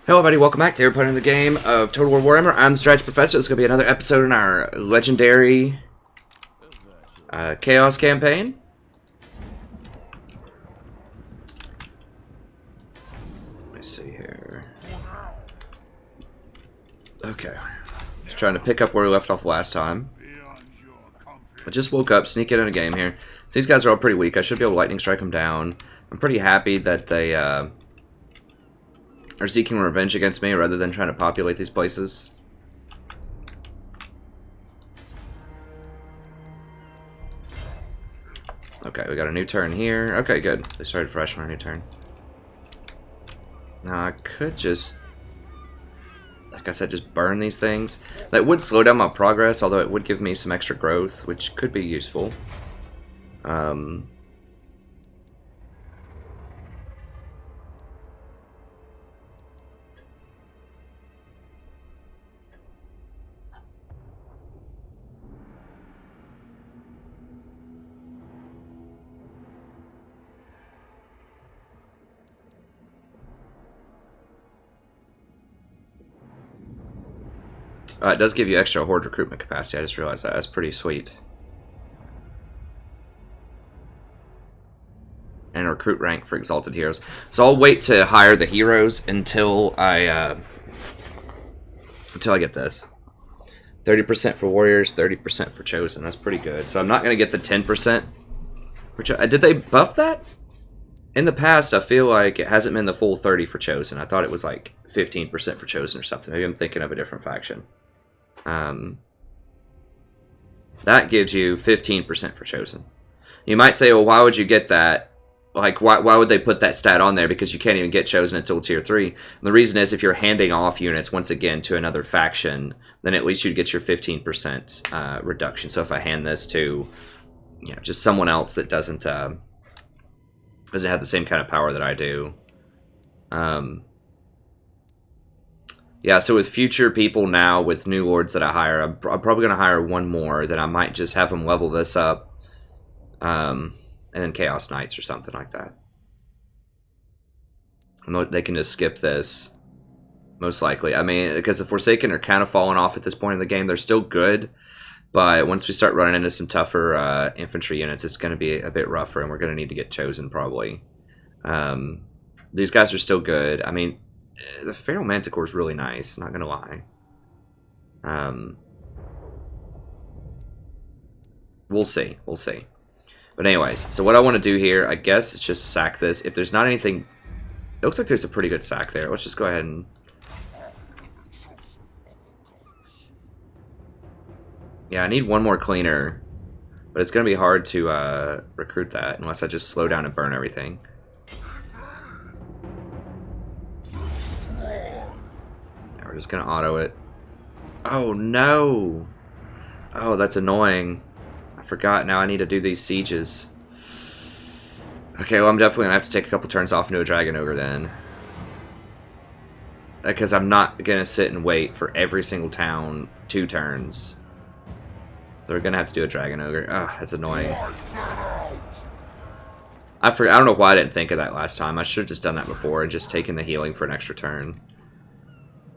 Hello everybody, welcome back to playing the game of Total War Warhammer. I'm the Strategy Professor. It's going to be another episode in our legendary Chaos campaign. Let me see here. Okay. Just trying to pick up where we left off last time. I just woke up, sneak in a game here. So these guys are all pretty weak. I should be able to lightning strike them down. I'm pretty happy that they are seeking revenge against me rather than trying to populate these places. Okay, we got a new turn here. Okay, good. They started fresh on our new turn. Now I could just, like I said, just burn these things. That would slow down my progress, although it would give me some extra growth, which could be useful. It does give you extra horde recruitment capacity. I just realized that. That's pretty sweet. And recruit rank for exalted heroes. So I'll wait to hire the heroes until I get this. 30% for warriors, 30% for chosen. That's pretty good. So I'm not going to get the 10%. Did they buff that? In the past, I feel like it hasn't been the full 30 for chosen. I thought it was like 15% for chosen or something. Maybe I'm thinking of a different faction. That gives you 15% for chosen. You might say, well, why would you get that? Like, why would they put that stat on there? Because you can't even get chosen until tier 3. And the reason is if you're handing off units, once again, to another faction, then at least you'd get your 15% reduction. So if I hand this to, you know, just someone else that doesn't have the same kind of power that I do. Yeah, so with future people now, with new lords that I hire, I'm probably going to hire one more, then I might just have them level this up. And then Chaos Knights or something like that. And they can just skip this, most likely. I mean, because the Forsaken are kind of falling off at this point in the game. They're still good, but once we start running into some tougher infantry units, it's going to be a bit rougher, and we're going to need to get chosen, probably. These guys are still good. I mean, the Feral Manticore is really nice, not going to lie. We'll see. We'll see. But anyways, so what I want to do here, I guess, is just sack this. If there's not anything... It looks like there's a pretty good sack there. Let's just go ahead and... Yeah, I need one more cleaner. But it's going to be hard to recruit that unless I just slow down and burn everything. Yeah, we're just going to auto it. Oh, no! Oh, that's annoying. I forgot, now I need to do these sieges. Okay, well I'm definitely going to have to take a couple turns off into a Dragon Ogre then. Because I'm not going to sit and wait for every single town 2 turns. So we're going to have to do a Dragon Ogre. Ah, that's annoying. I don't know why I didn't think of that last time. I should have just done that before and just taken the healing for an extra turn.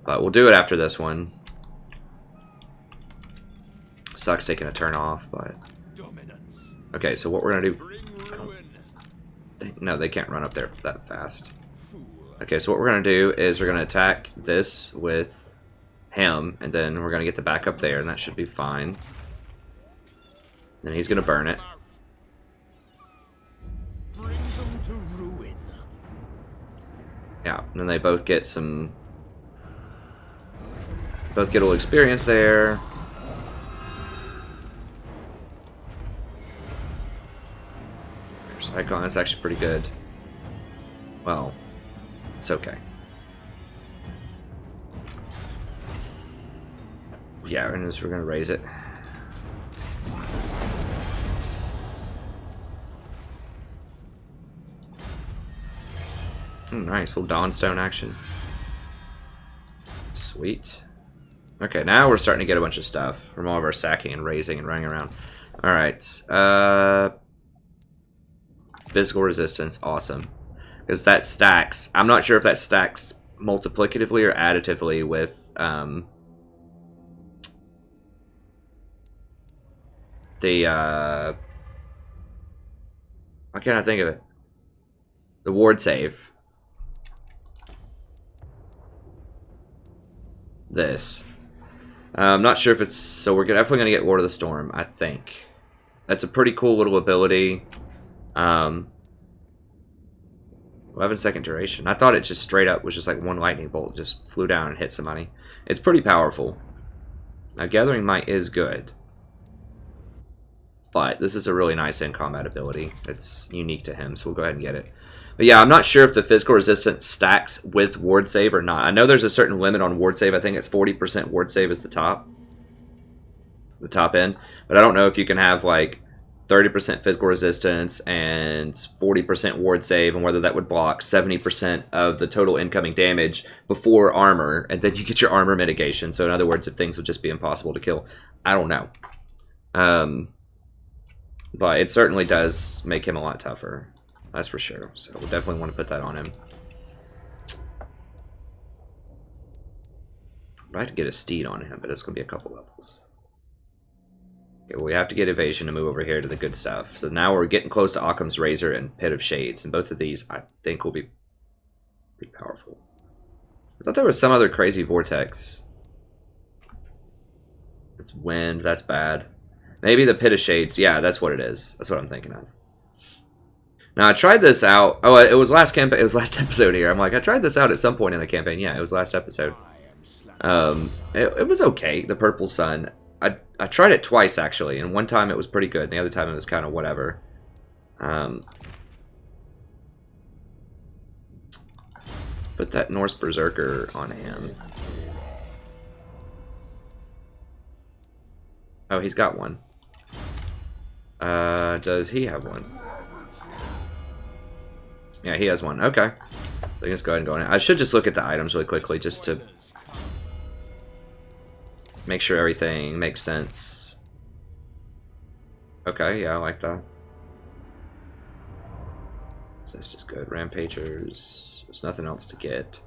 But we'll do it after this one. Sucks taking a turn off, but... Okay, so what we're gonna do... No, they can't run up there that fast. Okay, so what we're gonna do is we're gonna attack this with him, and then we're gonna get the back up there, and that should be fine. Then he's gonna burn it. Yeah, and then they both get some... Both get a little experience there. Archaon, that's actually pretty good. Well, it's okay. Yeah, and we're gonna raise it. Nice, little Dawnstone action. Sweet. Okay, now we're starting to get a bunch of stuff from all of our sacking and raising and running around. Alright, physical resistance, awesome. Because that stacks. I'm not sure if that stacks multiplicatively or additively with the why can't I think of it? The ward save. This. I'm not sure if it's... So we're definitely going to get Lord of the Storm, I think. That's a pretty cool little ability. 11-second duration. I thought it just straight up was just like one lightning bolt. Just flew down and hit somebody. It's pretty powerful. Now, Gathering Might is good. But this is a really nice in-combat ability. It's unique to him, so we'll go ahead and get it. But yeah, I'm not sure if the physical resistance stacks with ward save or not. I know there's a certain limit on ward save. I think it's 40% ward save is the top end. But I don't know if you can have like 30% physical resistance and 40% ward save, and whether that would block 70% of the total incoming damage before armor, and then you get your armor mitigation. So in other words, if things would just be impossible to kill. I don't know. But it certainly does make him a lot tougher. That's for sure. So we'll definitely want to put that on him. I'd like to get a steed on him, but it's going to be a couple levels. Okay, well, we have to get evasion to move over here to the good stuff. So now we're getting close to Occam's Razor and Pit of Shades. And both of these, I think, will be pretty powerful. I thought there was some other crazy vortex. It's wind. That's bad. Maybe the Pit of Shades. Yeah, that's what it is. That's what I'm thinking of. Now, I tried this out. Oh, it was last campaign. It was last episode here. I'm like, I tried this out at some point in the campaign. Yeah, it was last episode. It was okay. The Purple Sun. I tried it twice, actually. And one time it was pretty good. And the other time it was kind of whatever. Put that Norse Berserker on him. Oh, he's got one. Does he have one? Yeah, he has one. Okay. So let's go ahead and go in. I should just look at the items really quickly just to make sure everything makes sense. Okay, yeah, I like that. So that's just good. Rampagers. There's nothing else to get.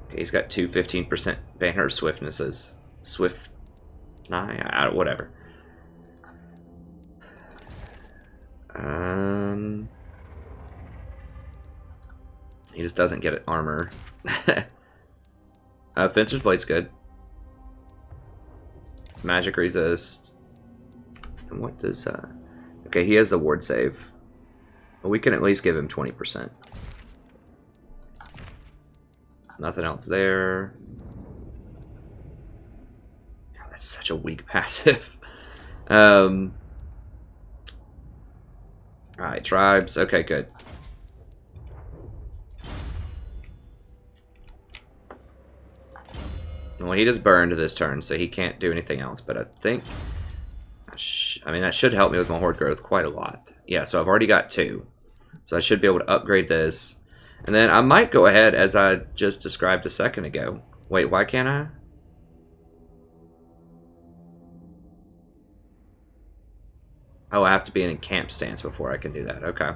Okay, he's got two 15% banner swiftnesses. Swift... Nah, whatever. He just doesn't get armor. Fencer's Blade's good. Magic resist. And what does okay, he has the ward save. But we can at least give him 20%. Nothing else there. God, that's such a weak passive. Alright, tribes. Okay, good. Well, he just burned this turn, so he can't do anything else. But I think... I mean, that should help me with my horde growth quite a lot. Yeah, so I've already got 2. So I should be able to upgrade this. And then I might go ahead, as I just described a second ago. Wait, why can't I? Oh, I have to be in a camp stance before I can do that. Okay.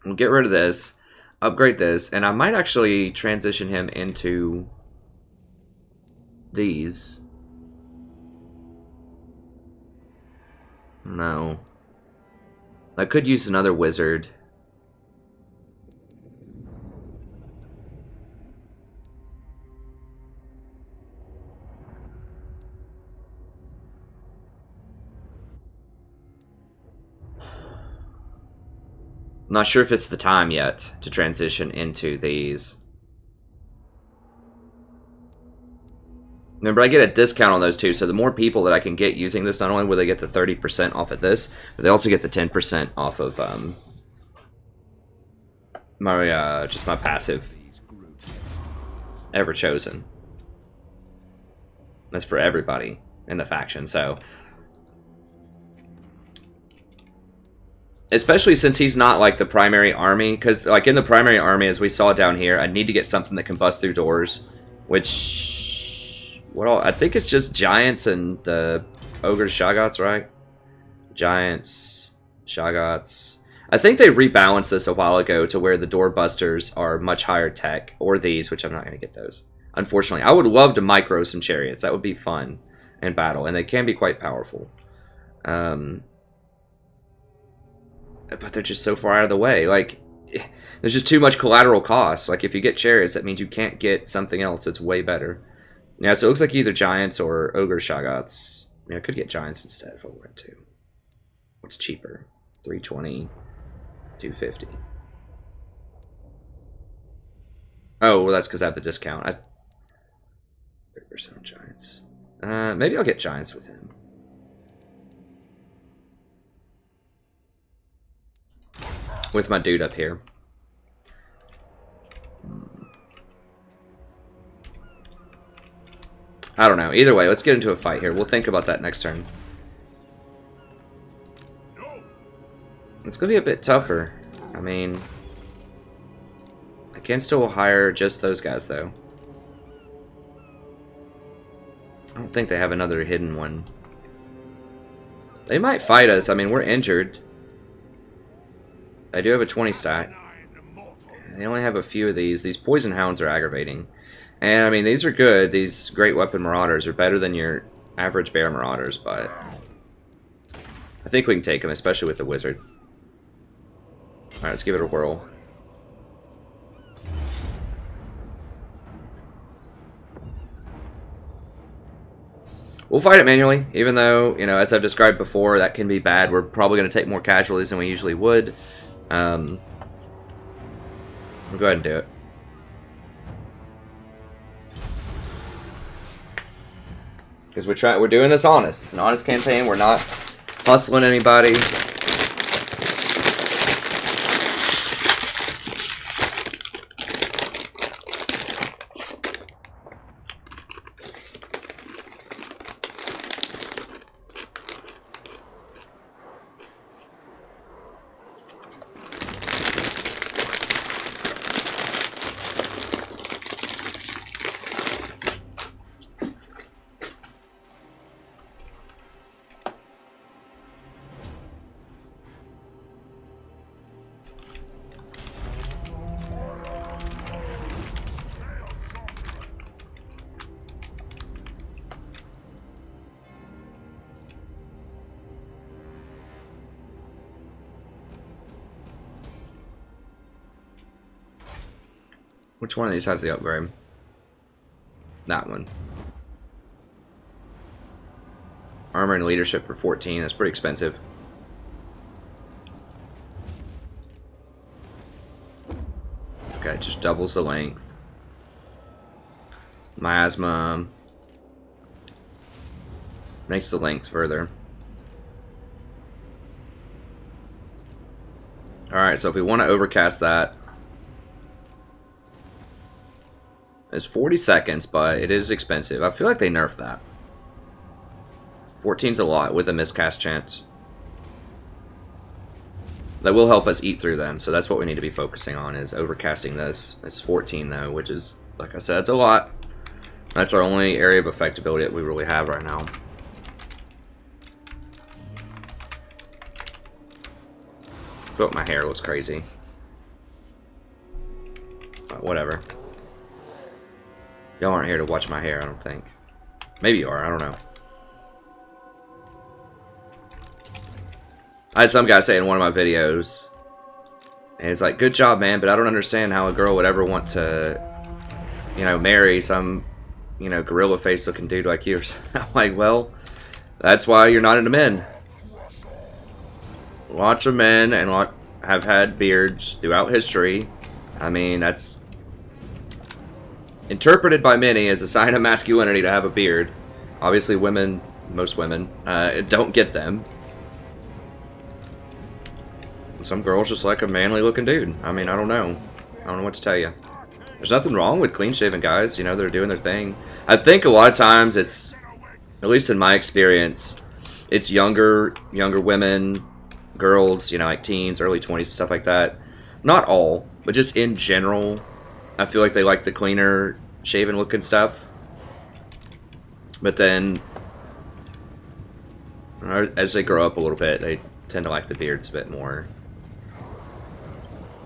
We'll get rid of this. Upgrade this. And I might actually transition him into these. No. I could use another wizard. I'm not sure if it's the time yet to transition into these. Remember, I get a discount on those two, so the more people that I can get using this, not only will they get the 30% off of this, but they also get the 10% off of my just my passive Ever Chosen. That's for everybody in the faction, so... Especially since he's not, like, the primary army, because, like, in the primary army, as we saw down here, I need to get something that can bust through doors, which... Well, I think it's just Giants and the Ogre Shoggoths, right? Giants, Shoggoths. I think they rebalanced this a while ago to where the doorbusters are much higher tech, or these, which I'm not going to get those. Unfortunately, I would love to micro some chariots. That would be fun in battle, and they can be quite powerful. But they're just so far out of the way. Like, there's just too much collateral cost. Like, if you get chariots, that means you can't get something else that's way better. Yeah, so it looks like either giants or ogre shoggoths. Yeah, I could get giants instead if I wanted to. What's cheaper? 320, 250. Oh, well, that's because I have the discount. 30% giants. Maybe I'll get giants with him. With my dude up here. I don't know. Either way, let's get into a fight here. We'll think about that next turn. It's going to be a bit tougher. I mean, I can still hire just those guys, though. I don't think they have another hidden one. They might fight us. I mean, we're injured. I do have a 20 stack. They only have a few of these. These poison hounds are aggravating. And, I mean, these are good. These great weapon marauders are better than your average bear marauders, but I think we can take them, especially with the wizard. Alright, let's give it a whirl. We'll fight it manually, even though, you know, as I've described before, that can be bad. We're probably going to take more casualties than we usually would. We'll go ahead and do it. Because we're doing this honest. It's an honest campaign. We're not hustling anybody. Which one of these has the upgrade? That one. Armor and leadership for 14. That's pretty expensive. Okay, it just doubles the length. Miasma makes the length further. Alright, so if we want to overcast that, it's 40 seconds, but it is expensive. I feel like they nerfed that. 14's a lot with a miscast chance. That will help us eat through them, so that's what we need to be focusing on, is overcasting this. It's 14 though, which is, like I said, it's a lot. That's our only area of effectability that we really have right now. But my hair looks crazy. But whatever. Y'all aren't here to watch my hair, I don't think. Maybe you are, I don't know. I had some guy say in one of my videos, and he's like, good job, man, but I don't understand how a girl would ever want to, you know, marry some, you know, gorilla face looking dude like you. I'm like, well, that's why you're not into men. Lots of men and have had beards throughout history. I mean, that's interpreted by many as a sign of masculinity to have a beard. Obviously women, most women, don't get them. Some girls just like a manly looking dude. I mean, I don't know. I don't know what to tell you. There's nothing wrong with clean shaven guys, you know, they're doing their thing. I think a lot of times it's, at least in my experience, it's younger women, girls, you know, like teens, early 20s and stuff like that. Not all, but just in general, I feel like they like the cleaner, shaven looking stuff. But then, as they grow up a little bit, they tend to like the beards a bit more.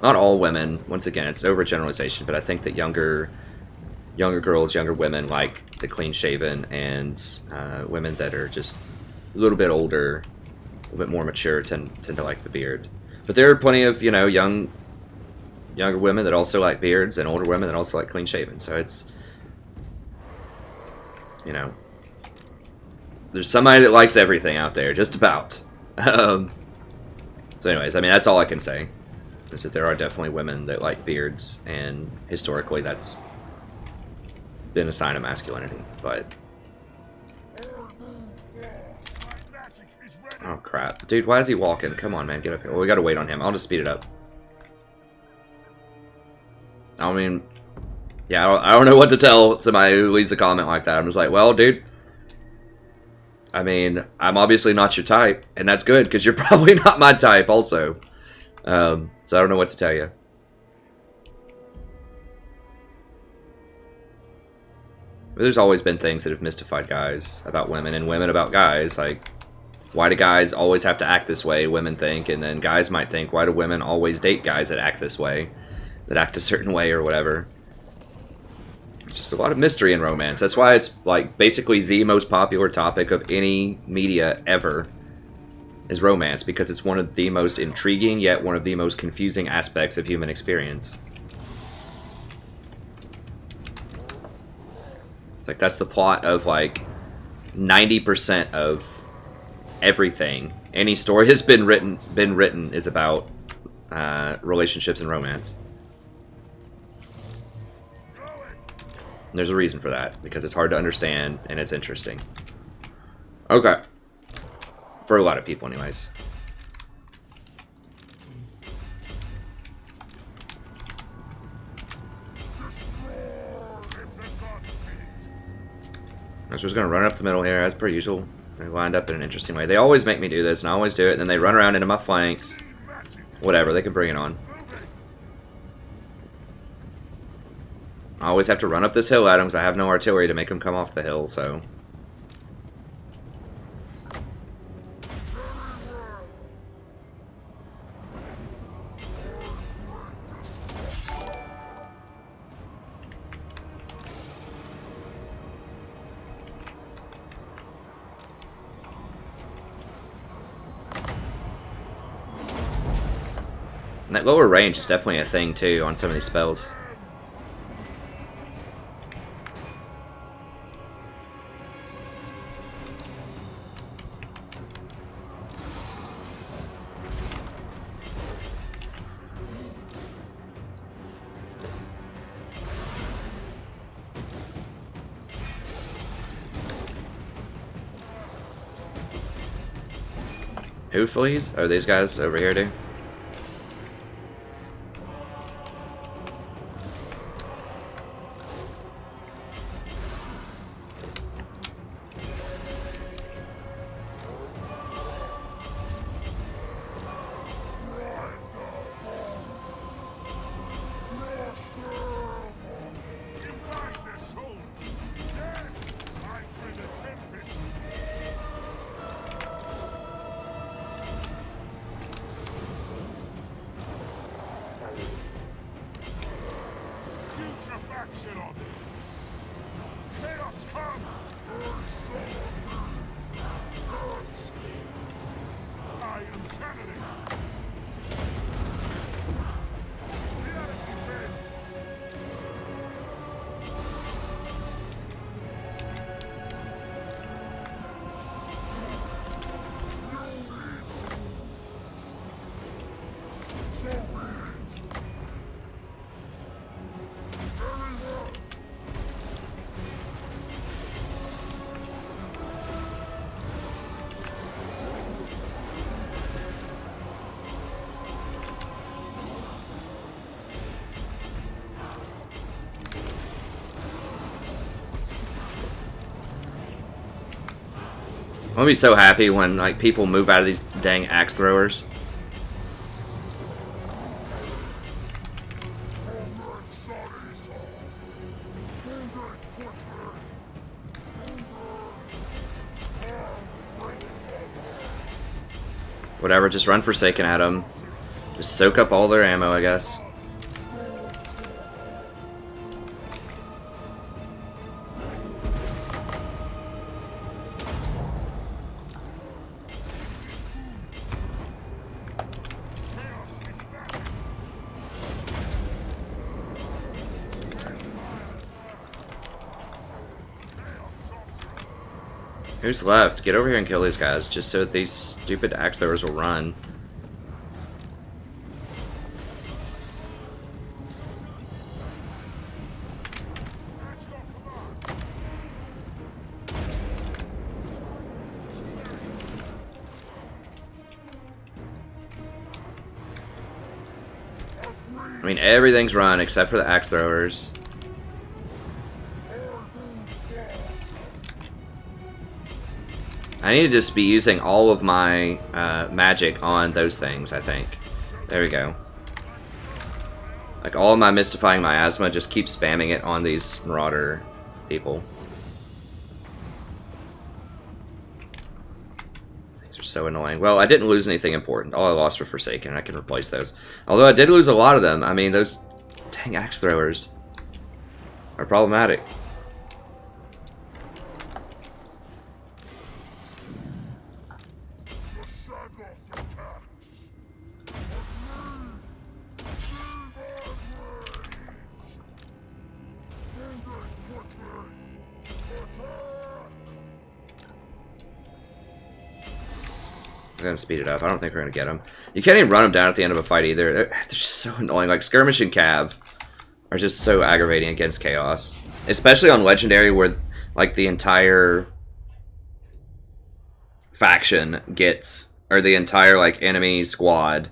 Not all women. Once again, it's overgeneralization, but I think that younger girls, younger women like the clean-shaven, and women that are just a little bit older, a little bit more mature, tend to like the beard. But there are plenty of, you know, younger women that also like beards, and older women that also like clean-shaven. So it's, you know, there's somebody that likes everything out there, just about. So anyways, I mean, that's all I can say, is that there are definitely women that like beards, and historically that's been a sign of masculinity. But oh crap, dude, why is he walking? Come on, man, get up here. Well, we gotta wait on him. I'll just speed it up. I mean, yeah, I don't know what to tell somebody who leaves a comment like that. I'm just like, well, dude, I mean, I'm obviously not your type, and that's good, because you're probably not my type also. So I don't know what to tell you. But there's always been things that have mystified guys about women, and women about guys. Like, why do guys always have to act this way, women think, and then guys might think, why do women always date guys that act this way, that act a certain way or whatever? Just a lot of mystery in romance. That's why it's like basically the most popular topic of any media ever is romance, because it's one of the most intriguing yet one of the most confusing aspects of human experience. It's like that's the plot of like 90% of everything. Any story has been written is about relationships and romance. There's a reason for that, because it's hard to understand and it's interesting. Okay. For a lot of people, anyways. I'm just gonna run up the middle here, as per usual. They lined up in an interesting way. They always make me do this, and I always do it, and then they run around into my flanks. Whatever, they can bring it on. I always have to run up this hill at them because I have no artillery to make them come off the hill, so... And that lower range is definitely a thing, too, on some of these spells. Who flees? Oh, these guys over here do? I'm gonna be so happy when like people move out of these dang axe throwers. Whatever, just run Forsaken at them. Just soak up all their ammo, I guess. Who's left? Get over here and kill these guys, just so that these stupid axe throwers will run. I mean, everything's run except for the axe throwers. I need to just be using all of my magic on those things, I think. There we go. Like, all of my mystifying miasma, just keep spamming it on these marauder people. These are so annoying. Well, I didn't lose anything important. All I lost were Forsaken, and I can replace those. Although I did lose a lot of them. I mean, those dang axe throwers are problematic. I'm gonna speed it up. I don't think we're gonna get them. You can't even run them down at the end of a fight either. They're just so annoying. Like, Skirmish and Cav are just so aggravating against Chaos. Especially on Legendary, where, like, the entire faction gets, or the entire, like, enemy squad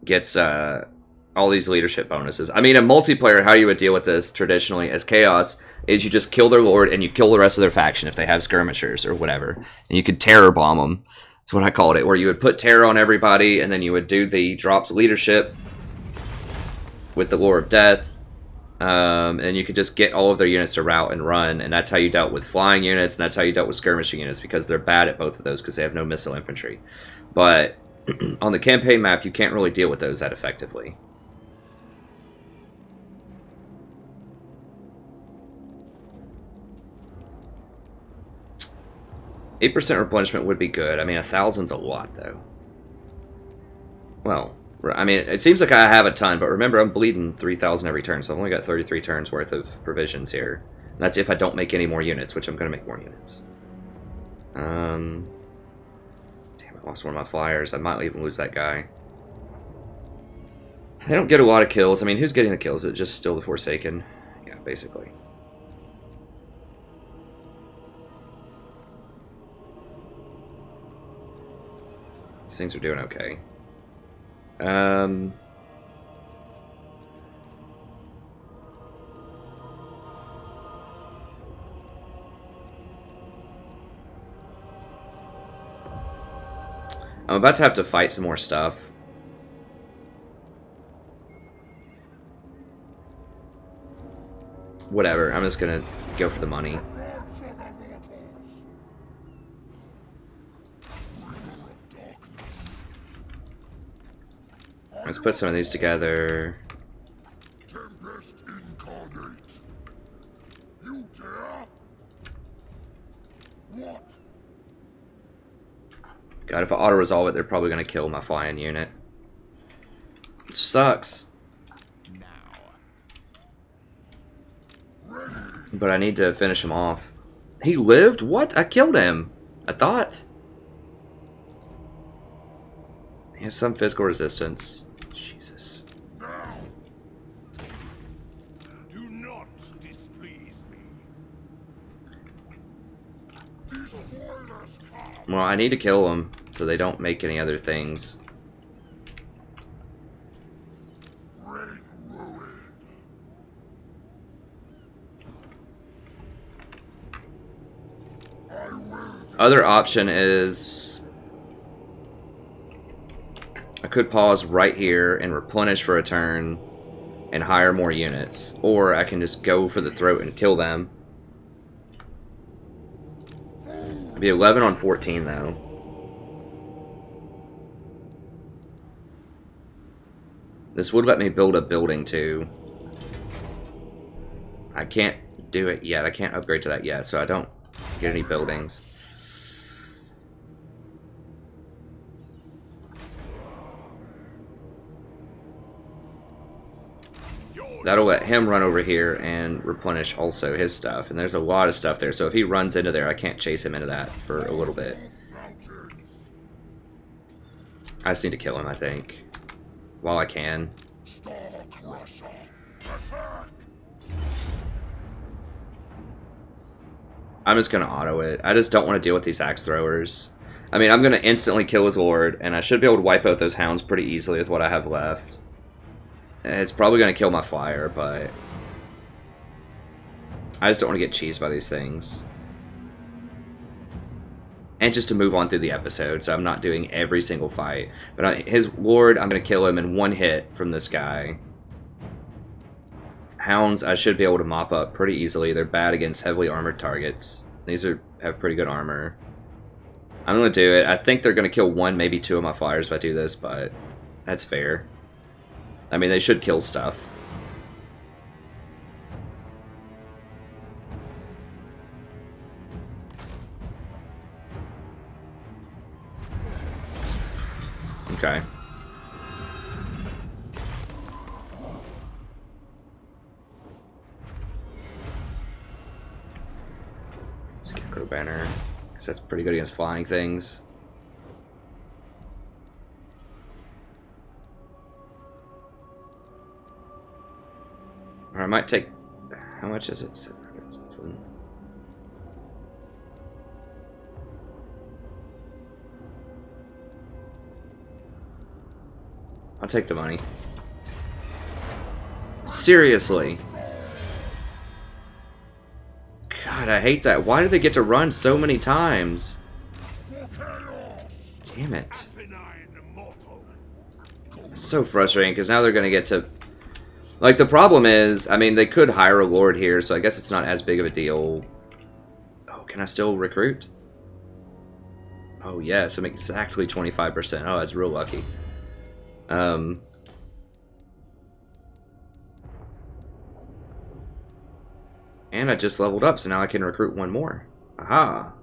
gets all these leadership bonuses. I mean, in multiplayer, how you would deal with this traditionally as Chaos is you just kill their lord and you kill the rest of their faction if they have skirmishers or whatever. And you could terror bomb them. That's what I called it, where you would put terror on everybody, and then you would do the drops leadership with the Lore of Death, and you could just get all of their units to rout and run, and that's how you dealt with flying units, and that's how you dealt with skirmishing units, because they're bad at both of those because they have no missile infantry. But on the campaign map, you can't really deal with those that effectively. %8 replenishment would be good. I mean, 1,000's a lot, though. Well, I mean, it seems like I have a ton, but remember, I'm bleeding 3,000 every turn, so I've only got 33 turns worth of provisions here. And that's if I don't make any more units, which I'm going to make more units. Damn, I lost one of my flyers. I might even lose that guy. They don't get a lot of kills. I mean, who's getting the kills? Is it just still the Forsaken? Yeah, basically. Things are doing okay. I'm about to have to fight some more stuff. Whatever, I'm just gonna go for the money. Let's put some of these together. Tempest incarnate. You dare? What? God, if I auto-resolve it, they're probably going to kill my flying unit. It sucks. But I need to finish him off. He lived? What? I killed him. I thought. He has some physical resistance. Jesus. Now. Do not displease me. These spoilers come. Well, I need to kill them so they don't make any other things. Bring ruin. I will. Other option is I could pause right here and replenish for a turn and hire more units. Or I can just go for the throat and kill them. It'd be 11 on 14 though. This would let me build a building too. I can't do it yet. I can't upgrade to that yet, so I don't get any buildings. That'll let him run over here and replenish also his stuff. And there's a lot of stuff there, so if he runs into there, I can't chase him into that for a little bit. I just need to kill him, I think, while I can. I'm just going to auto it. I just don't want to deal with these axe throwers. I mean, I'm going to instantly kill his lord, and I should be able to wipe out those hounds pretty easily with what I have left. It's probably going to kill my flyer, but I just don't want to get cheesed by these things. And just to move on through the episode, so I'm not doing every single fight. But his lord, I'm going to kill him in one hit from this guy. Hounds, I should be able to mop up pretty easily. They're bad against heavily armored targets. These have pretty good armor. I'm going to do it. I think they're going to kill one, maybe two of my flyers if I do this, but that's fair. I mean, they should kill stuff. Okay. Scarecrow banner. Guess that's pretty good against flying things. Or I might take... How much is it? I'll take the money. Seriously. God, I hate that. Why do they get to run so many times? Damn it. It's so frustrating, because now they're going to get to... Like, the problem is, I mean, they could hire a lord here, so I guess it's not as big of a deal. Oh, can I still recruit? Oh, yes, I'm exactly 25%. Oh, that's real lucky. And I just leveled up, so now I can recruit one more. Aha.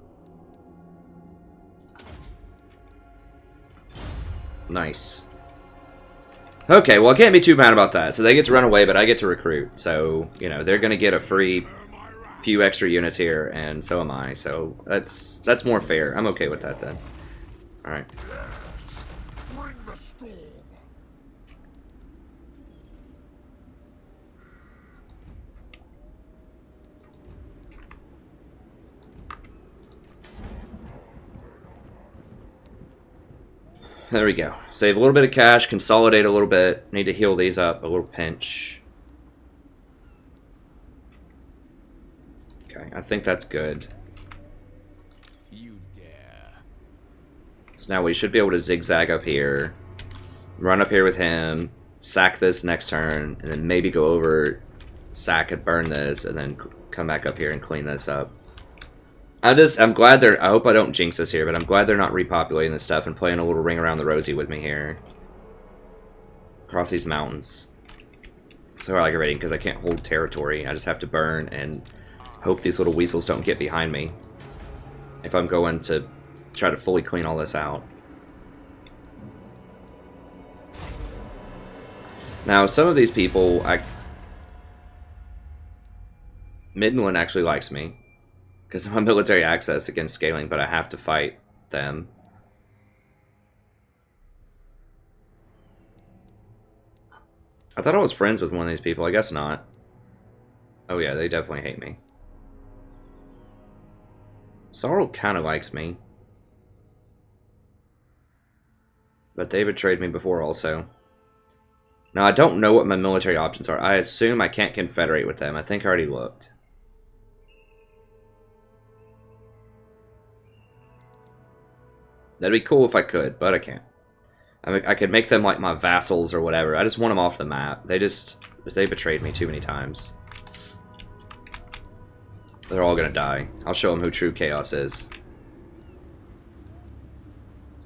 Nice. Okay, well, I can't be too mad about that. So they get to run away, but I get to recruit. So, you know, they're going to get a free few extra units here, and so am I. So that's more fair. I'm okay with that then. All right. There we go. Save a little bit of cash, consolidate a little bit. Need to heal these up, a little pinch. Okay, I think that's good. You dare. So now we should be able to zigzag up here, run up here with him, sack this next turn, and then maybe go over, sack and burn this, and then come back up here and clean this up. I'm glad I hope I don't jinx this here, but I'm glad they're not repopulating this stuff and playing a little ring around the rosy with me here. Across these mountains. So aggravating because I can't hold territory. I just have to burn and hope these little weasels don't get behind me. If I'm going to try to fully clean all this out. Now, some of these people, Midland actually likes me. Because of my military access against Skaeling, but I have to fight them. I thought I was friends with one of these people. I guess not. Oh yeah, they definitely hate me. Sorrel kind of likes me. But they betrayed me before also. Now, I don't know what my military options are. I assume I can't confederate with them. I think I already looked. That'd be cool if I could, but I can't. I mean, I could make them like my vassals or whatever. I just want them off the map. They betrayed me too many times. They're all gonna die. I'll show them who true chaos is.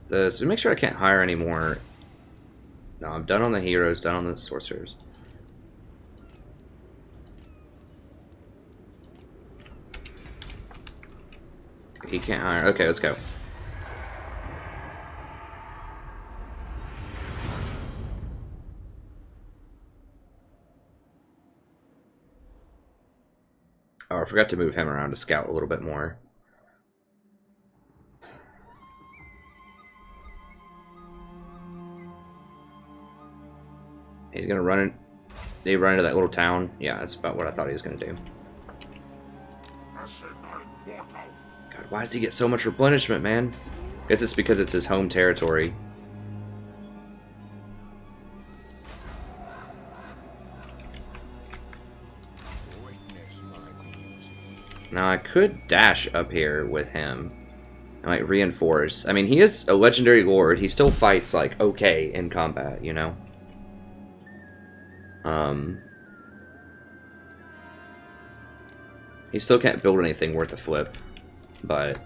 So make sure I can't hire any more. No, I'm done on the heroes, done on the sorcerers. He can't hire. Okay, let's go. Oh, I forgot to move him around to scout a little bit more. He's gonna run in. Did he run into that little town? Yeah, that's about what I thought he was gonna do. God, why does he get so much replenishment, man? Guess it's because it's his home territory. Now I could dash up here with him. I might reinforce. I mean, he is a legendary lord. He still fights, like, okay in combat, you know? He still can't build anything worth a flip, but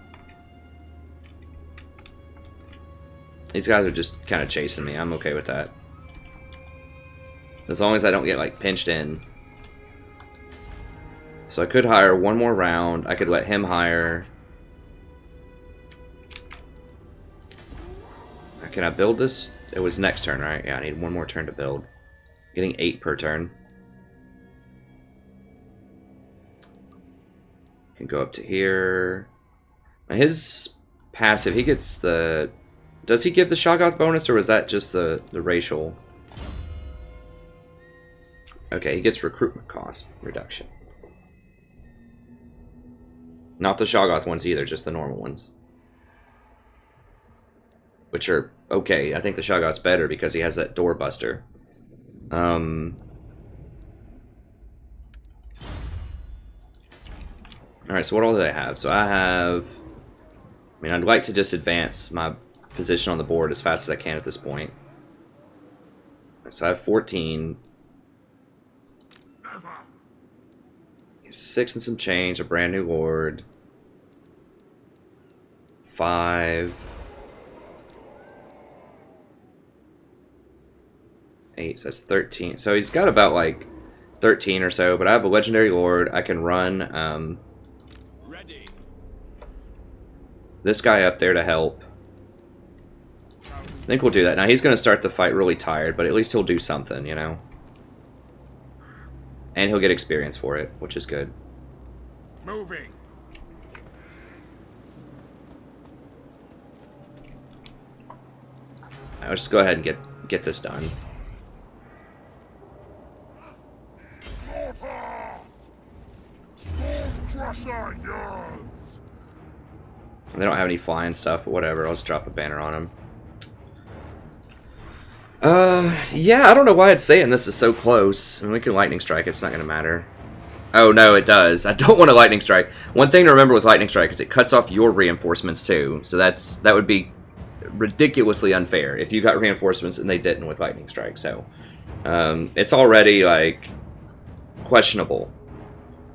these guys are just kind of chasing me. I'm okay with that. As long as I don't get, like, pinched in. So I could hire one more round. I could let him hire. Can I build this? It was next turn, right? Yeah, I need one more turn to build. Getting 8 per turn. Can go up to here. Now his passive, he gets the... Does he give the Shoggoth bonus, or was that just the racial? Okay, he gets recruitment cost reduction. Not the Shoggoth ones either, just the normal ones. Which are okay. I think the Shoggoth's better because he has that doorbuster. Alright, so what all do I have? So I have... I mean, I'd like to just advance my position on the board as fast as I can at this point. So I have 14. 6 and some change, a brand new lord. 5. 8, so that's 13. So he's got about like 13 or so, but I have a legendary lord. I can run this guy up there to help. I think we'll do that. Now he's going to start the fight really tired, but at least he'll do something, you know? And he'll get experience for it, which is good. Moving. I'll just go ahead and get this done. Slaughter! Storm crusher yards! They don't have any flying stuff, but whatever. I'll just drop a banner on them. Yeah, I don't know why it's saying this is so close. I mean, we can lightning strike. It's not going to matter. Oh, no, it does. I don't want a lightning strike. One thing to remember with lightning strike is it cuts off your reinforcements, too. So that would be ridiculously unfair if you got reinforcements and they didn't with lightning strike. So, it's already, like, questionable.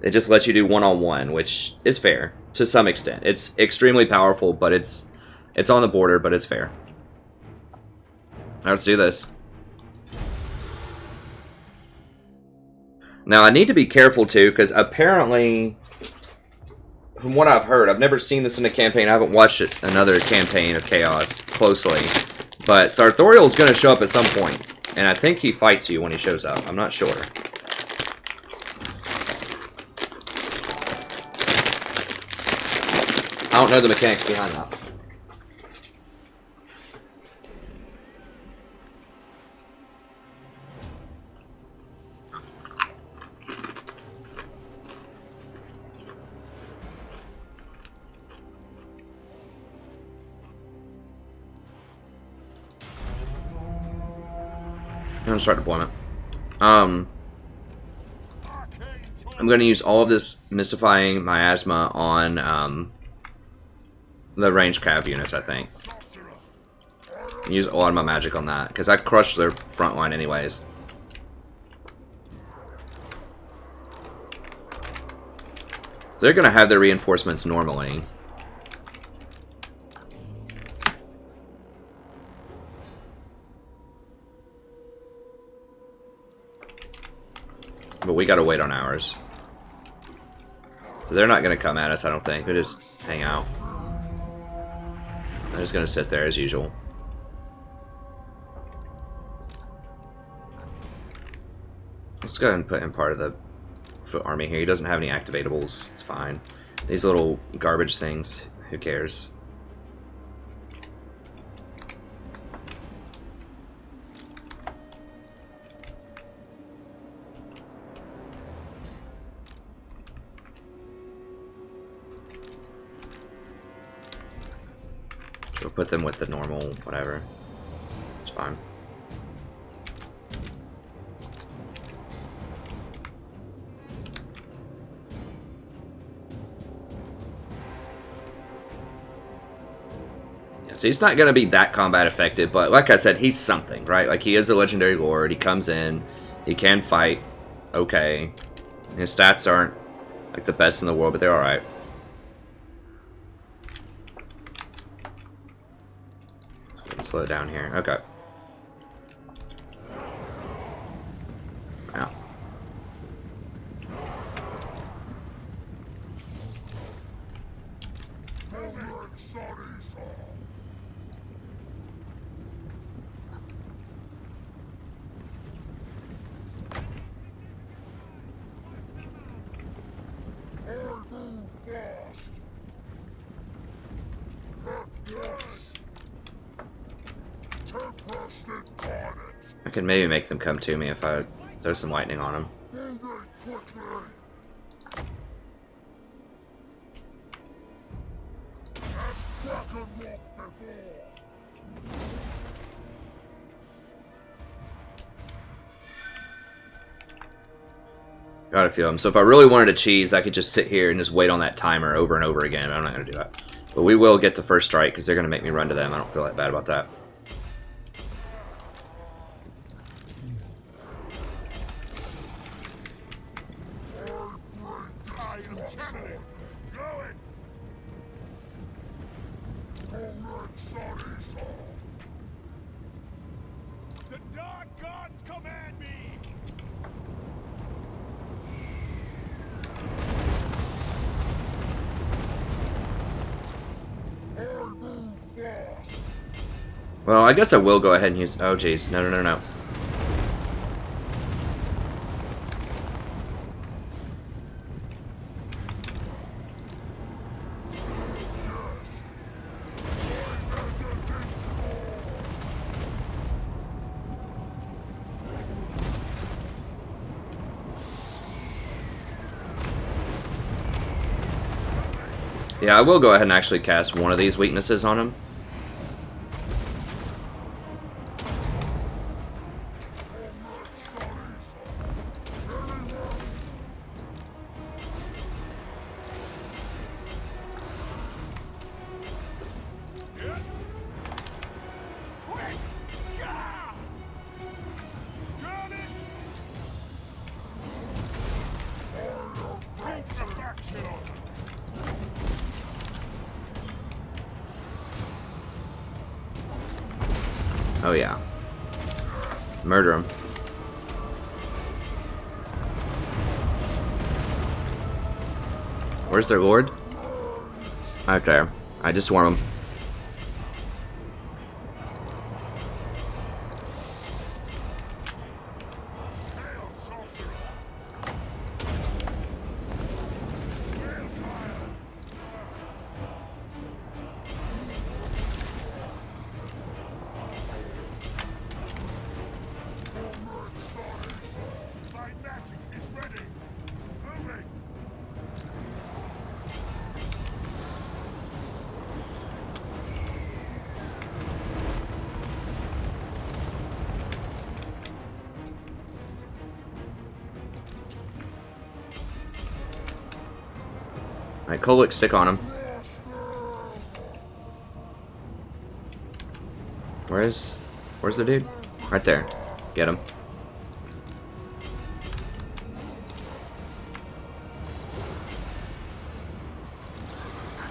It just lets you do one-on-one, which is fair to some extent. It's extremely powerful, but it's on the border, but it's fair. All right, let's do this. Now, I need to be careful, too, because apparently, from what I've heard, I've never seen this in a campaign. I haven't watched another campaign of Chaos closely. But Sartorial is going to show up at some point, and I think he fights you when he shows up. I'm not sure. I don't know the mechanics behind that. I'm gonna start deployment. I'm gonna use all of this mystifying miasma on the ranged cav units, I think. Use a lot of my magic on that, because I crushed their front line anyways. So they're gonna have their reinforcements normally. But we gotta wait on ours. So they're not gonna come at us, I don't think. They just hang out. They're just gonna sit there as usual. Let's go ahead and put him part of the foot army here. He doesn't have any activatables. It's fine. These little garbage things, who cares? We'll put them with the normal, whatever. It's fine. Yeah, so he's not going to be that combat effective, but like I said, he's something, right? Like, he is a legendary lord. He comes in. He can fight. Okay. His stats aren't, like, the best in the world, but they're alright. Slow it down here. Okay. Wow. I could maybe make them come to me if I throw some lightning on them. Got a few of them. So if I really wanted to cheese, I could just sit here and just wait on that timer over and over again. I'm not going to do that. But we will get the first strike because they're going to make me run to them. I don't feel that bad about that. The dark gods command me! Well, I guess I will go ahead and use... Oh, jeez. No, no, no, no. Yeah, I will go ahead and actually cast one of these weaknesses on him. Oh yeah. Murder him. Where's their lord? Okay. I just swarm him. Alright, Kholek, stick on him. Where's the dude? Right there. Get him.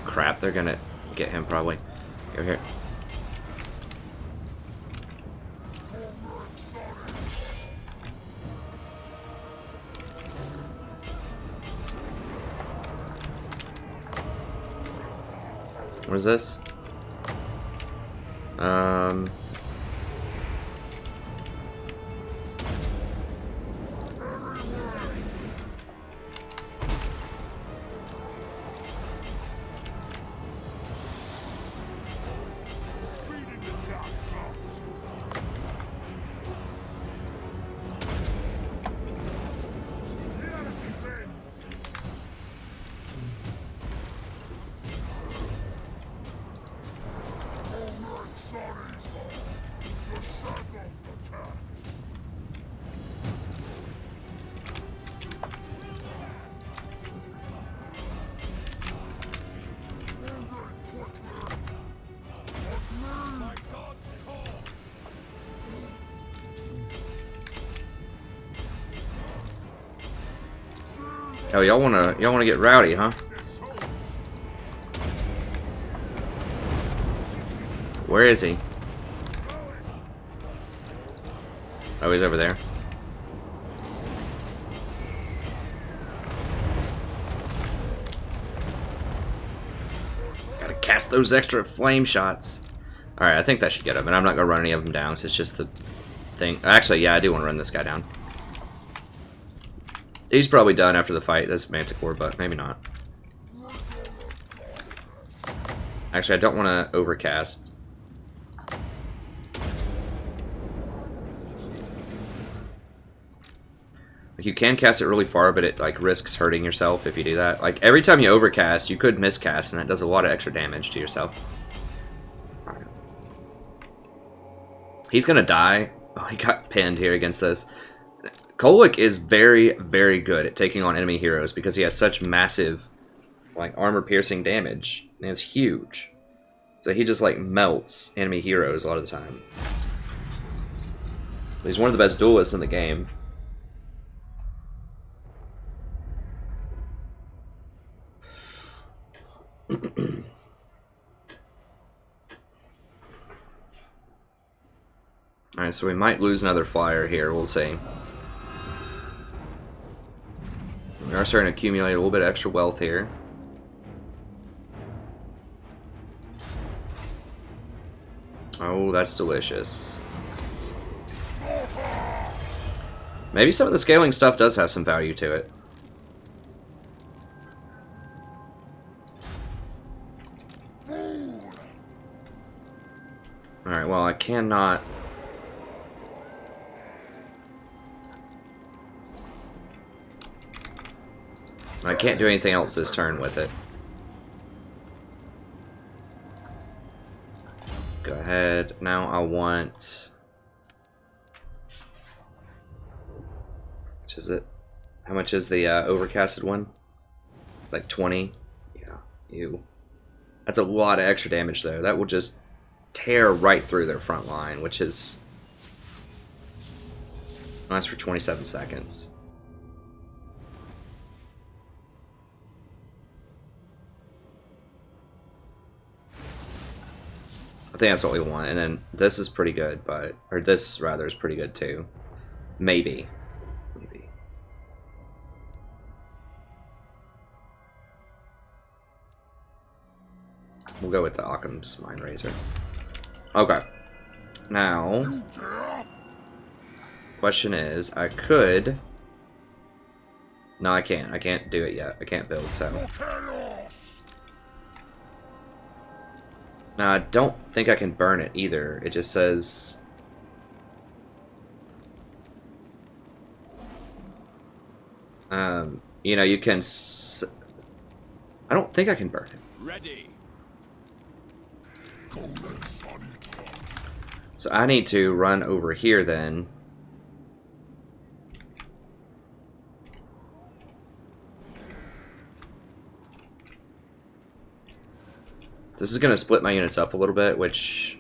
Crap, they're gonna get him probably. Go here. What is this? Feeding the dark gods. Reality bends. Kholek sorries. The shadow attacks. My gods call. Oh, y'all wanna get rowdy, huh? Where is he? Oh, he's over there. Gotta cast those extra flame shots. Alright, I think that should get him, and I'm not gonna run any of them down, so it's just the thing. Actually, yeah, I do want to run this guy down. He's probably done after the fight, this Manticore, but maybe not. Actually, I don't want to overcast. Like, you can cast it really far, but it like risks hurting yourself if you do that. Like, every time you overcast, you could miscast, and that does a lot of extra damage to yourself. Alright. He's gonna die. Oh, he got pinned here against this. Kholek is very, very good at taking on enemy heroes because he has such massive, like, armor-piercing damage. And it's huge. So he just, like, melts enemy heroes a lot of the time. He's one of the best duelists in the game. Alright, so we might lose another flyer here. We'll see. We are starting to accumulate a little bit of extra wealth here. Oh, that's delicious. Maybe some of the scaling stuff does have some value to it. Alright, well, I cannot... I can't do anything else this turn with it. Go ahead. Now I want... Which is it? How much is the overcasted one? Like 20? Yeah. Ew. That's a lot of extra damage though. That will just tear right through their front line, which is... Lasts for 27 seconds. I think that's what we want, and then this is pretty good, but... Or this, rather, is pretty good, too. Maybe. Maybe. We'll go with the Occam's Mind Razor. Okay. Now... Question is, I could... No, I can't. I can't do it yet. I can't build, so... Now, I don't think I can burn it either. It just says... you know, you can... I don't think I can burn it. Ready. So I need to run over here then. This is going to split my units up a little bit, which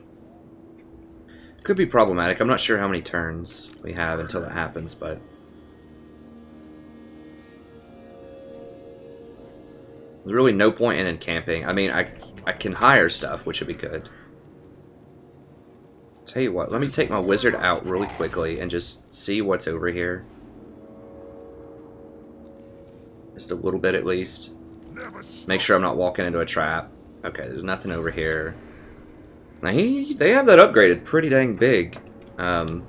could be problematic. I'm not sure how many turns we have until that happens, but... There's really no point in camping. I mean, I can hire stuff, which would be good. Tell you what, let me take my wizard out really quickly and just see what's over here. Just a little bit at least. Make sure I'm not walking into a trap. Okay, there's nothing over here. Now they have that upgraded pretty dang big. God,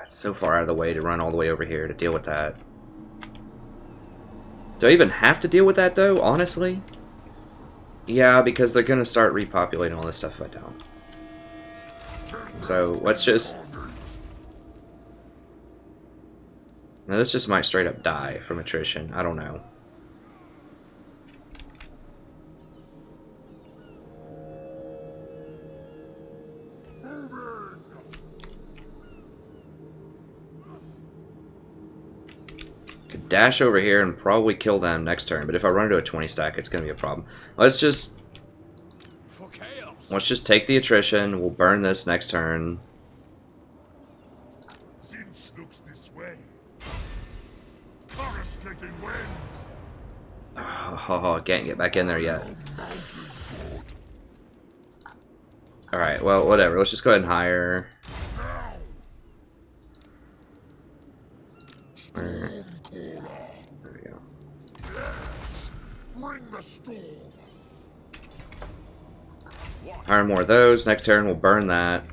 it's so far out of the way to run all the way over here to deal with that. Do I even have to deal with that, though, honestly? Yeah, because they're going to start repopulating all this stuff if I don't. So, let's just... Now, this just might straight up die from attrition. I don't know. Could dash over here and probably kill them next turn, but if I run into a 20 stack, it's going to be a problem. Let's just take the attrition. We'll burn this next turn. Since looks this way. Coruscating winds. Oh, can't get back in there yet. Alright, well, whatever. Let's just go ahead and hire. There we go. Bring the storm. Hire more of those. Next turn, we'll burn that.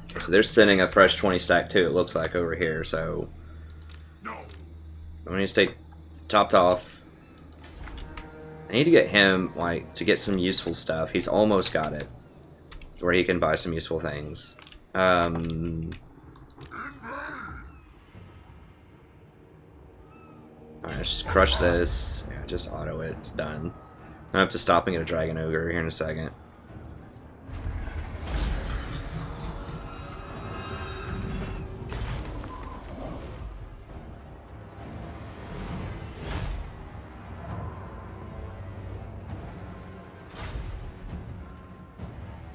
Okay, so they're sending a fresh 20 stack too, it looks like, over here, so... No. I'm going to stay topped off. I need to get him, like, to get some useful stuff. He's almost got it. Where he can buy some useful things. Alright, let's just crush this. Yeah, just auto it. It's done. I have to stop and get a Dragon Ogre here in a second.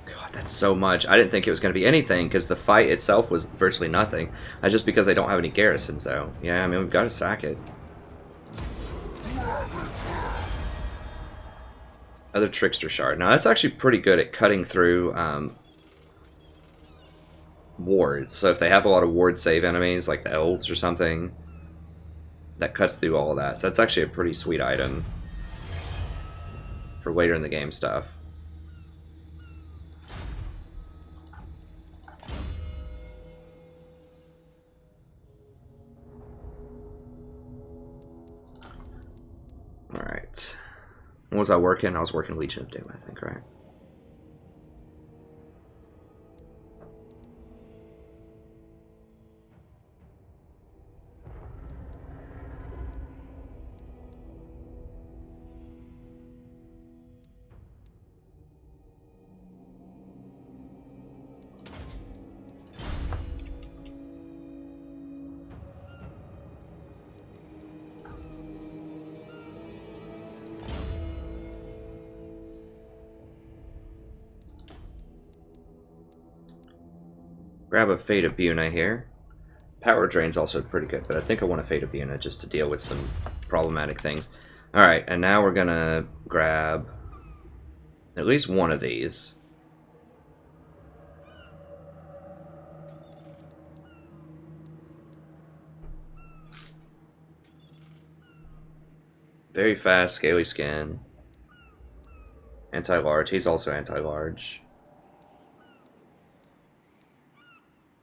God, that's so much. I didn't think it was going to be anything because the fight itself was virtually nothing. That's just because I don't have any garrisons, though. Yeah, I mean, we've got to sack it. Other Trickster Shard. Now, that's actually pretty good at cutting through wards. So if they have a lot of ward save enemies, like the elves or something, that cuts through all of that. So that's actually a pretty sweet item for later in the game stuff. Alright. What was I working? I was working Legion of Doom, I think, right? Grab a Fate of Buna here. Power Drain's also pretty good, but I think I want a Fate of Buna just to deal with some problematic things. Alright, and now we're gonna grab at least one of these. Very fast, scaly skin. Anti-large, he's also anti-large.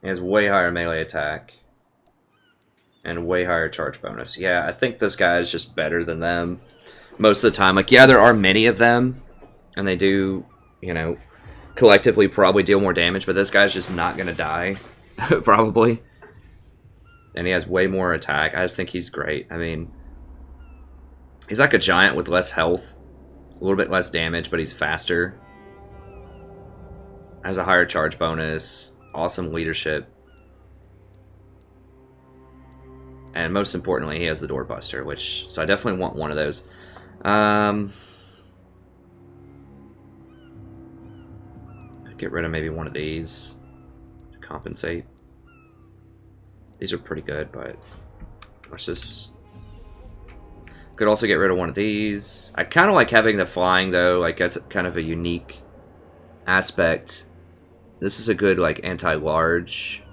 He has way higher melee attack. And way higher charge bonus. Yeah, I think this guy is just better than them most of the time. Like, yeah, there are many of them. And they do, you know, collectively probably deal more damage. But this guy's just not going to die. Probably. And he has way more attack. I just think he's great. I mean, he's like a giant with less health. A little bit less damage, but he's faster. Has a higher charge bonus. Awesome leadership. And most importantly, he has the Doorbuster, which... So I definitely want one of those. Get rid of maybe one of these to compensate. These are pretty good, but... Let's just... Could also get rid of one of these. I kind of like having the flying, though. Like, that's kind of a unique aspect This is a good, like, anti-large.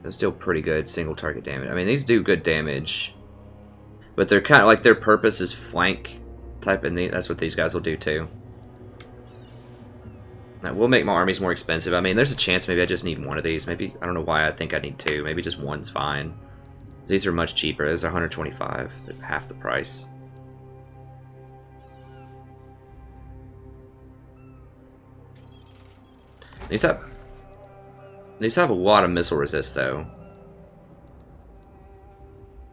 Those deal pretty good single target damage. I mean, these do good damage. But they're kind of like, their purpose is flank type, and that's what these guys will do too. That will make my armies more expensive. I mean, there's a chance maybe I just need one of these. Maybe, I don't know why I think I need two. Maybe just one's fine. These are much cheaper. Those are 125. They're half the price. These have a lot of missile resist, though.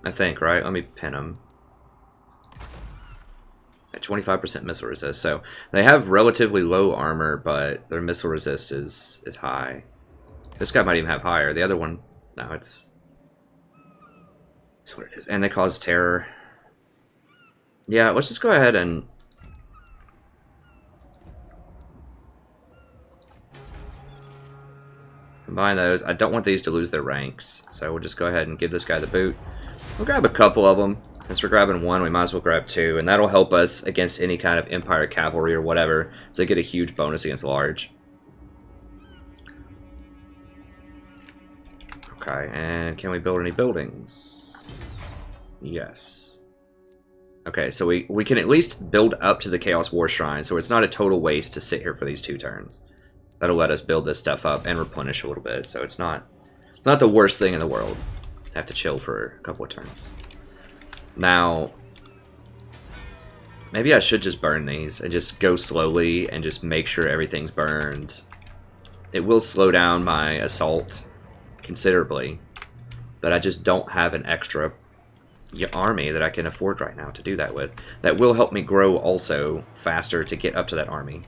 I think, right? Let me pin them. At 25% missile resist. So they have relatively low armor, but their missile resist is high. This guy might even have higher. The other one, no, it's what it is. And they cause terror. Yeah, let's just go ahead and combine those. I don't want these to lose their ranks, so we'll just go ahead and give this guy the boot. We'll grab a couple of them. Since we're grabbing one, we might as well grab two, and that'll help us against any kind of Empire cavalry or whatever, so they get a huge bonus against large. Okay, and can we build any buildings? Yes. Okay, so we can at least build up to the Chaos War Shrine, so it's not a total waste to sit here for these 2 turns. That'll let us build this stuff up and replenish a little bit, so it's not the worst thing in the world. Have to chill for a couple of turns. Now, maybe I should just burn these and just go slowly and just make sure everything's burned. It will slow down my assault considerably, but I just don't have an extra army that I can afford right now to do that with. That will help me grow also faster to get up to that army.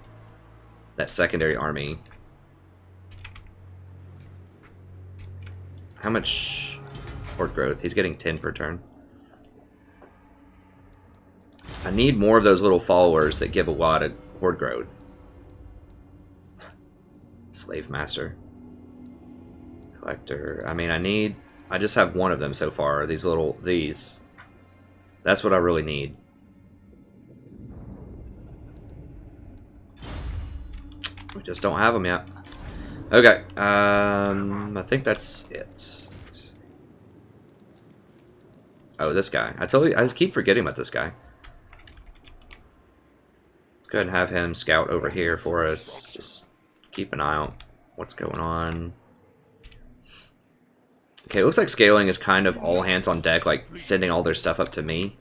That secondary army. How much horde growth? He's getting 10 per turn. I need more of those little followers that give a lot of horde growth. Slave master. Collector. I mean, I just have one of them so far. These. That's what I really need. We just don't have them yet. Okay. I think that's it. Oh, this guy. I just keep forgetting about this guy. Let's go ahead and have him scout over here for us. Just keep an eye on what's going on. Okay, it looks like Skaeling is kind of all hands on deck, like sending all their stuff up to me.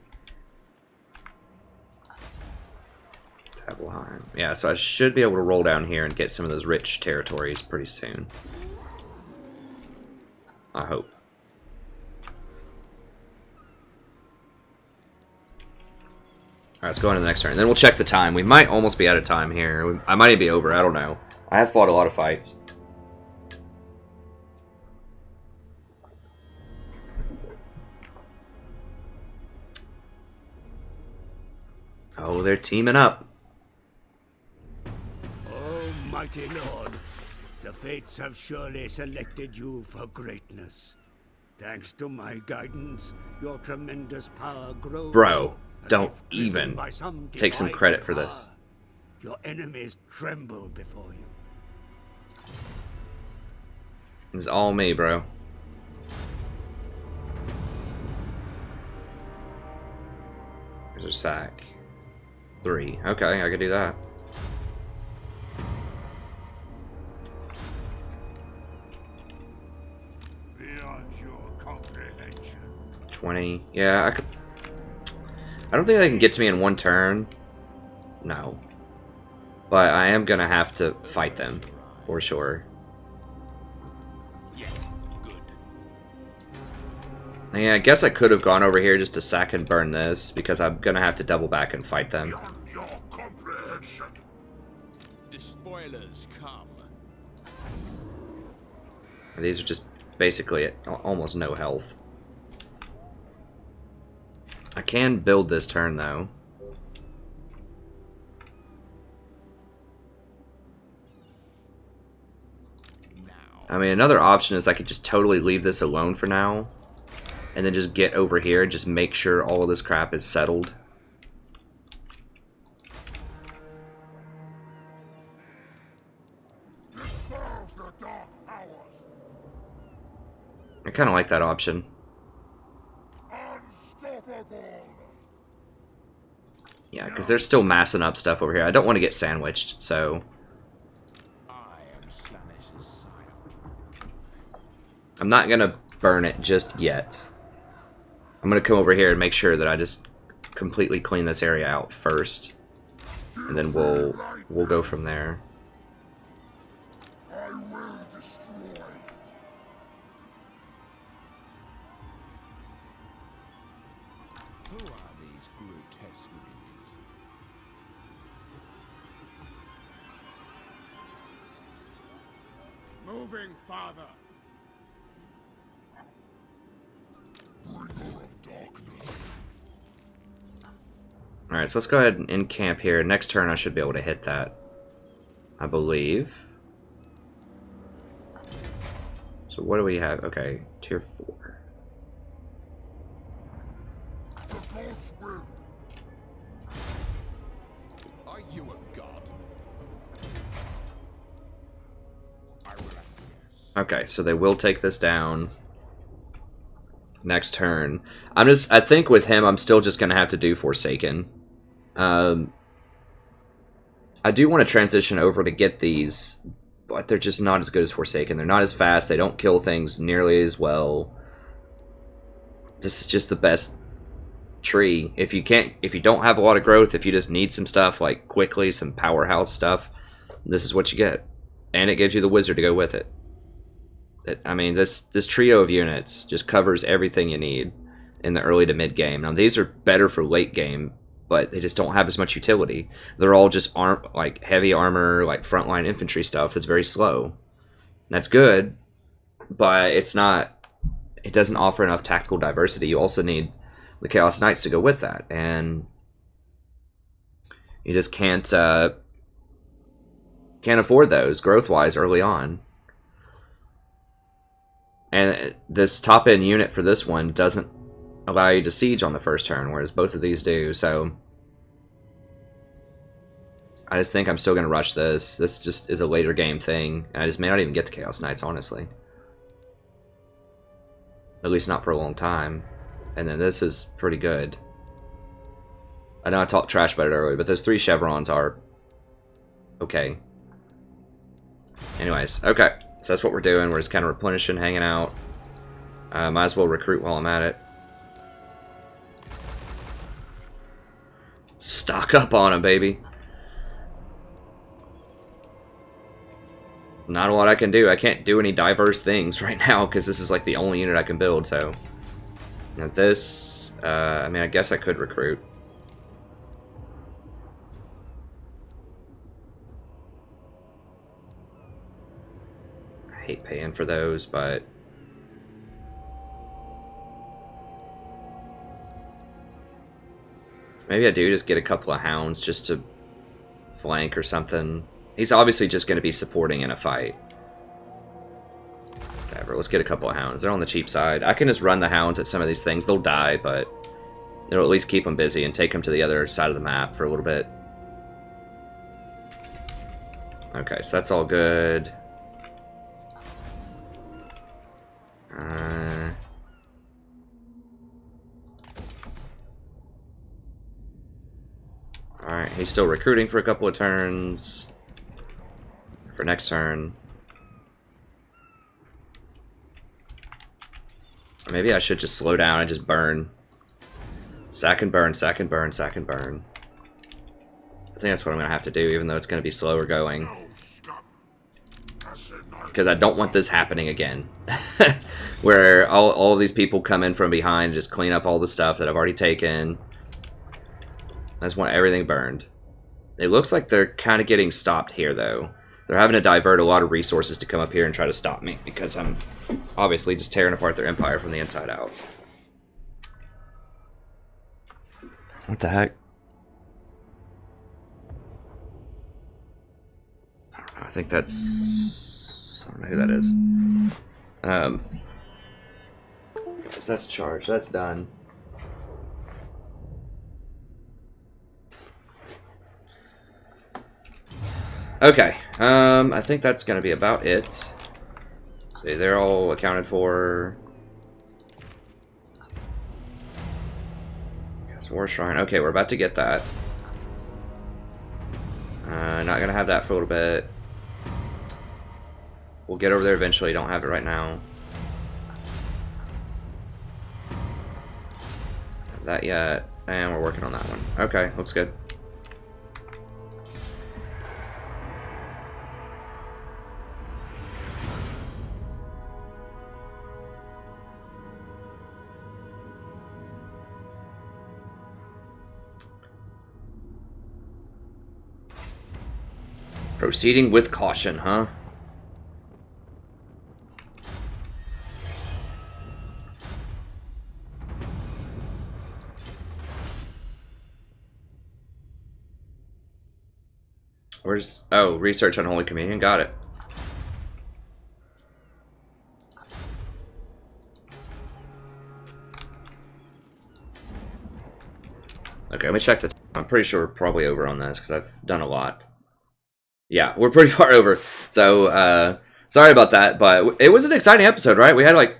Tableheim. Yeah, so I should be able to roll down here and get some of those rich territories pretty soon. I hope. Alright, let's go on to the next turn. And then we'll check the time. We might almost be out of time here. I might even be over. I don't know. I have fought a lot of fights. Oh, they're teaming up. Oh, mighty Lord, the fates have surely selected you for greatness. Thanks to my guidance, your tremendous power grows. Bro, as don't if driven even by some take some divine credit for this. power. Your enemies tremble before you. It's all me, bro. There's a sack. 3. Okay, I can do that. Beyond your comprehension. 20. Yeah, I could. I don't think they can get to me in one turn. No. But I am gonna have to fight them, for sure. Yes, good. Yeah, I guess I could have gone over here just to sack and burn this, because I'm gonna have to double back and fight them. Beyond your comprehension. The spoilers come. These are just basically at almost no health. I can build this turn, though. Now. I mean, another option is I could just totally leave this alone for now. and then just get over here and just make sure all of this crap is settled. I kind of like that option. Yeah, because they're still massing up stuff over here. I don't want to get sandwiched, so... I'm not going to burn it just yet. I'm going to come over here and make sure that I just completely clean this area out first. And then we'll go from there. Moving, father. Alright, so let's go ahead and encamp here. Next turn I should be able to hit that, I believe. So what do we have? Okay, tier 4. Are you a god? I will acquiesce. Okay, so they will take this down next turn. I think with him I'm still just gonna have to do Forsaken. I do want to transition over to get these, but they're just not as good as Forsaken. They're not as fast, they don't kill things nearly as well. This is just the best tree. If you don't have a lot of growth, if you just need some stuff like quickly, some powerhouse stuff, this is what you get. And it gives you the wizard to go with it. I mean, this trio of units just covers everything you need in the early to mid game. Now these are better for late game, but they just don't have as much utility. They're all just like heavy armor, like frontline infantry stuff that's very slow. That's good, but it's not. It doesn't offer enough tactical diversity. You also need the Chaos Knights to go with that, and you just can't afford those growth-wise early on. And this top-end unit for this one doesn't allow you to siege on the first turn, whereas both of these do, so... I just think I'm still going to rush this. This just is a later game thing. I just may not even get the Chaos Knights, honestly. At least not for a long time. And then this is pretty good. I know I talked trash about it earlier, but those 3 chevrons are... okay. Anyways, okay. So that's what we're doing. We're just kind of replenishing, hanging out. Might as well recruit while I'm at it. Stock up on them, baby. Not a lot I can do. I can't do any diverse things right now because this is like the only unit I can build, so... Now this... I mean, I guess I could recruit. I hate paying for those, but... Maybe I do just get a couple of hounds just to flank or something. He's obviously just going to be supporting in a fight. Whatever, let's get a couple of hounds. They're on the cheap side. I can just run the hounds at some of these things. They'll die, but it'll at least keep them busy and take them to the other side of the map for a little bit. Okay, so that's all good. Alright, he's still recruiting for a couple of turns. For next turn. Maybe I should just slow down and just burn. Sack and burn, sack and burn, sack and burn. I think that's what I'm going to have to do, even though it's going to be slower going. Because I don't want this happening again. Where all of these people come in from behind and just clean up all the stuff that I've already taken. I just want everything burned. It looks like they're kind of getting stopped here, though. They're having to divert a lot of resources to come up here and try to stop me, because I'm obviously just tearing apart their empire from the inside out. What the heck? I don't know, I think that's... I don't know who that is. So that's charged. That's done. Okay. I think that's going to be about it. See, they're all accounted for. War Shrine. Okay, we're about to get that. Not gonna have that for a little bit. We'll get over there eventually. Don't have it right now. Have that yet, and we're working on that one. Okay, looks good. Proceeding with caution, huh? Where's... Oh, research on Holy Communion. Got it. Okay, let me check the time. I'm pretty sure we're probably over on this because I've done a lot. Yeah, we're pretty far over. So, sorry about that, but it was an exciting episode, right? We had like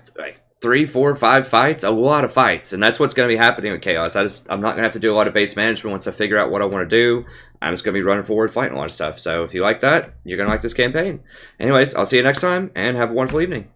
3, 4, 5 fights, a lot of fights, and that's what's going to be happening with Chaos. I'm not going to have to do a lot of base management once I figure out what I want to do. I'm just going to be running forward, fighting a lot of stuff. So if you like that, you're going to like this campaign. Anyways, I'll see you next time, and have a wonderful evening.